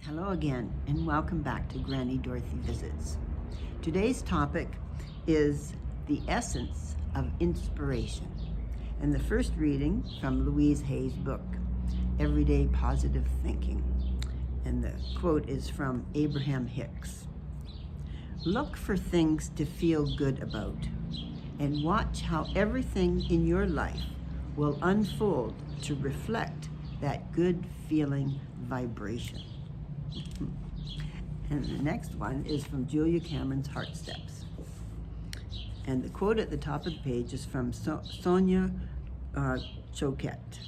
Hello again, and welcome back to Granny Dorothy Visits. Today's topic is the essence of inspiration, and the first reading from Louise Hay's book, Everyday Positive Thinking, and the quote is from Abraham Hicks. Look for things to feel good about, and watch how everything in your life will unfold to reflect that good feeling vibration. And the next one is from Julia Cameron's Heart Steps. And the quote at the top of the page is from Sonia Choquette.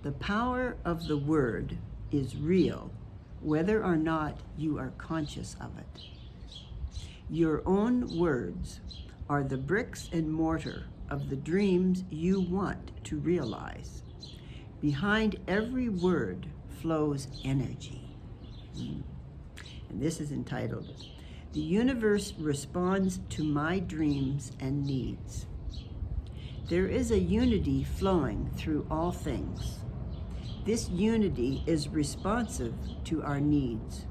The power of the word is real, whether or not you are conscious of it. Your own words are the bricks and mortar of the dreams you want to realize. Behind every word flows energy. And this is entitled, The Universe Responds to My Dreams and Needs. There is a unity flowing through all things. This unity is responsive to our needs.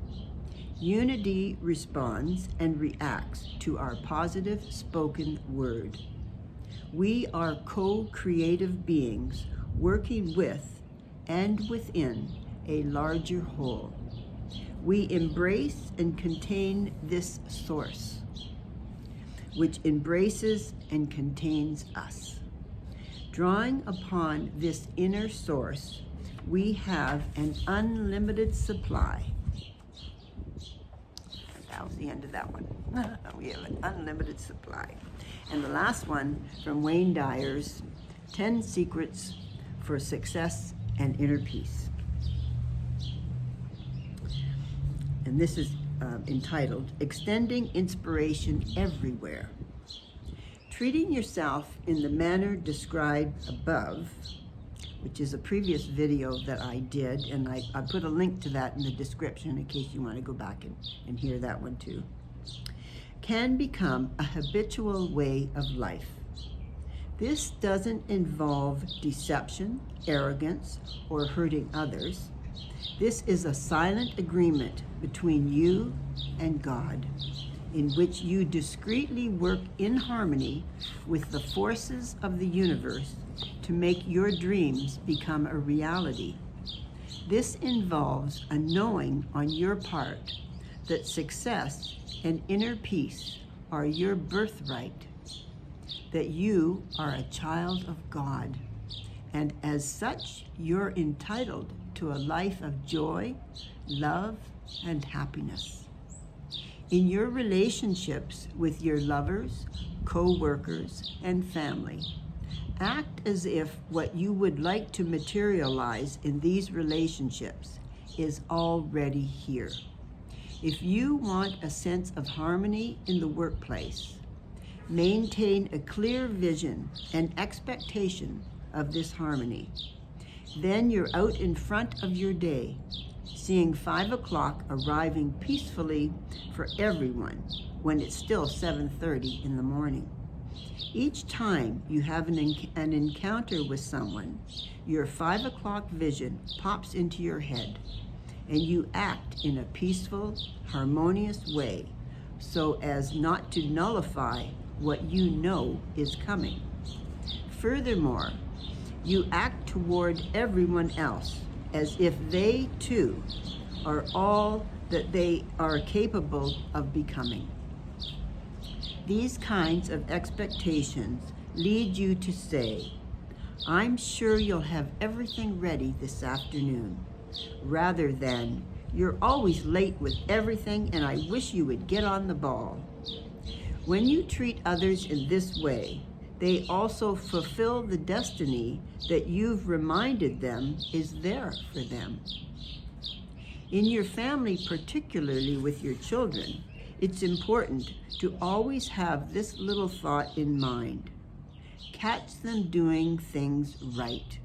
Unity responds and reacts to our positive spoken word. We are co-creative beings working with and within a larger whole. We embrace and contain this source, which embraces and contains us. Drawing upon this inner source, we have an unlimited supply. That was the end of that one. We have an unlimited supply. And the last one from Wayne Dyer's 10 Secrets for Success and Inner Peace. And this is entitled, Extending Inspiration Everywhere. Treating yourself in the manner described above, which is a previous video that I did, and I put a link to that in the description in case you want to go back and hear that one too, can become a habitual way of life. This doesn't involve deception, arrogance, or hurting others. This is a silent agreement between you and God, in which you discreetly work in harmony with the forces of the universe to make your dreams become a reality. This involves a knowing on your part that success and inner peace are your birthright, that you are a child of God, and as such, you're entitled to a life of joy, love, and happiness. In your relationships with your lovers, co-workers, and family, act as if what you would like to materialize in these relationships is already here. If you want a sense of harmony in the workplace, maintain a clear vision and expectation of this harmony. Then you're out in front of your day, seeing 5 o'clock arriving peacefully for everyone when it's still 7:30 in the morning. Each time you have an encounter with someone, your 5 o'clock vision pops into your head, and you act in a peaceful, harmonious way so as not to nullify what you know is coming. Furthermore, you act toward everyone else as if they too are all that they are capable of becoming. These kinds of expectations lead you to say, I'm sure you'll have everything ready this afternoon, rather than, you're always late with everything and I wish you would get on the ball. When you treat others in this way, they also fulfill the destiny that you've reminded them is there for them. In your family, particularly with your children, it's important to always have this little thought in mind. Catch them doing things right.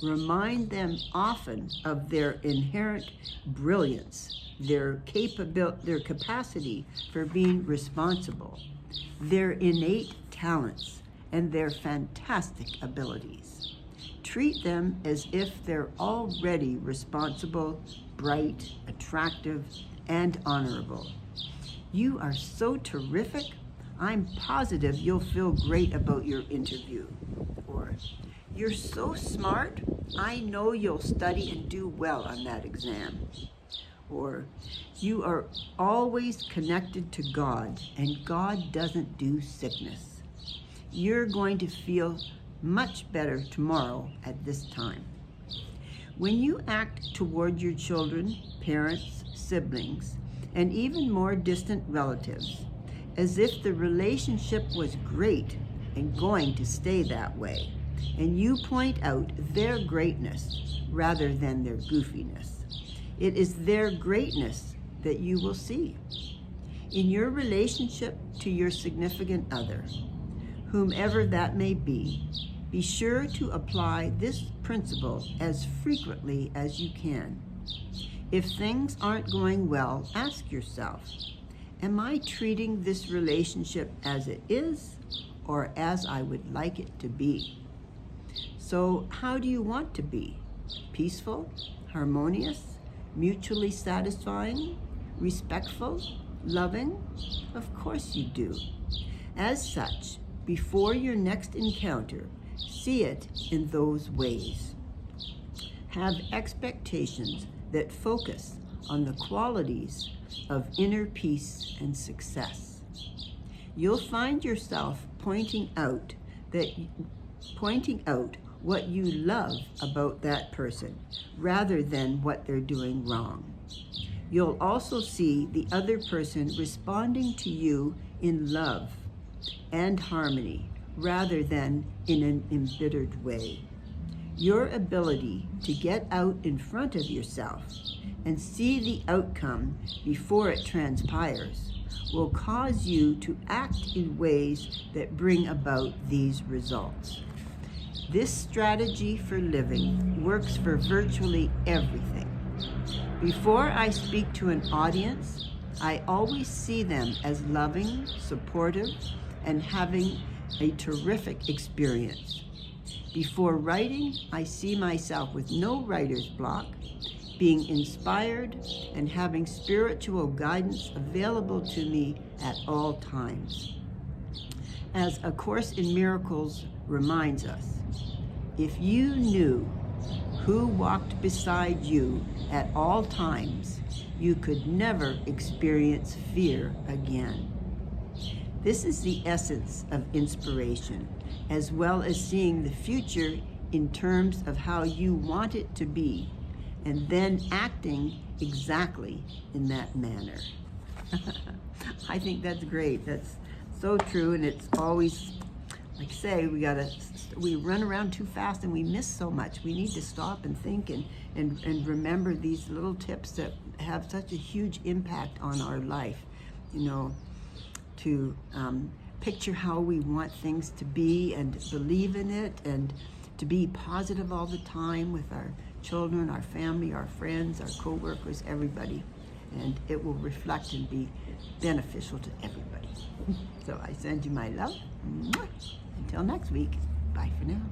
Remind them often of their inherent brilliance, their capacity for being responsible, their innate talents, and their fantastic abilities. Treat them as if they're already responsible, bright, attractive, and honorable. You are so terrific. I'm positive you'll feel great about your interview. Or, you're so smart. I know you'll study and do well on that exam. Or, you are always connected to God, and God doesn't do sickness. You're going to feel much better tomorrow at this time. When you act toward your children, parents, siblings, and even more distant relatives, as if the relationship was great and going to stay that way, and you point out their greatness rather than their goofiness, it is their greatness that you will see. In your relationship to your significant other, whomever that may be sure to apply this principle as frequently as you can. If things aren't going well, ask yourself, am I treating this relationship as it is or as I would like it to be? So how do you want to be? Peaceful, harmonious, mutually satisfying, respectful, loving? Of course you do. As such, before your next encounter, see it in those ways. Have expectations that focus on the qualities of inner peace and success. You'll find yourself pointing out what you love about that person rather than what they're doing wrong. You'll also see the other person responding to you in love and harmony rather than in an embittered way. Your ability to get out in front of yourself and see the outcome before it transpires will cause you to act in ways that bring about these results. This strategy for living works for virtually everything. Before I speak to an audience, I always see them as loving, supportive, and having a terrific experience. Before writing, I see myself with no writer's block, being inspired and having spiritual guidance available to me at all times. As A Course in Miracles reminds us, if you knew who walked beside you at all times, you could never experience fear again. This is the essence of inspiration, as well as seeing the future in terms of how you want it to be, and then acting exactly in that manner. I think that's great. That's so true, and it's always, like I say, we run around too fast and we miss so much. We need to stop and think and remember these little tips that have such a huge impact on our life, to picture how we want things to be and believe in it, and to be positive all the time with our children, our family, our friends, our co-workers, everybody. And it will reflect and be beneficial to everybody. So I send you my love. Until next week, bye for now.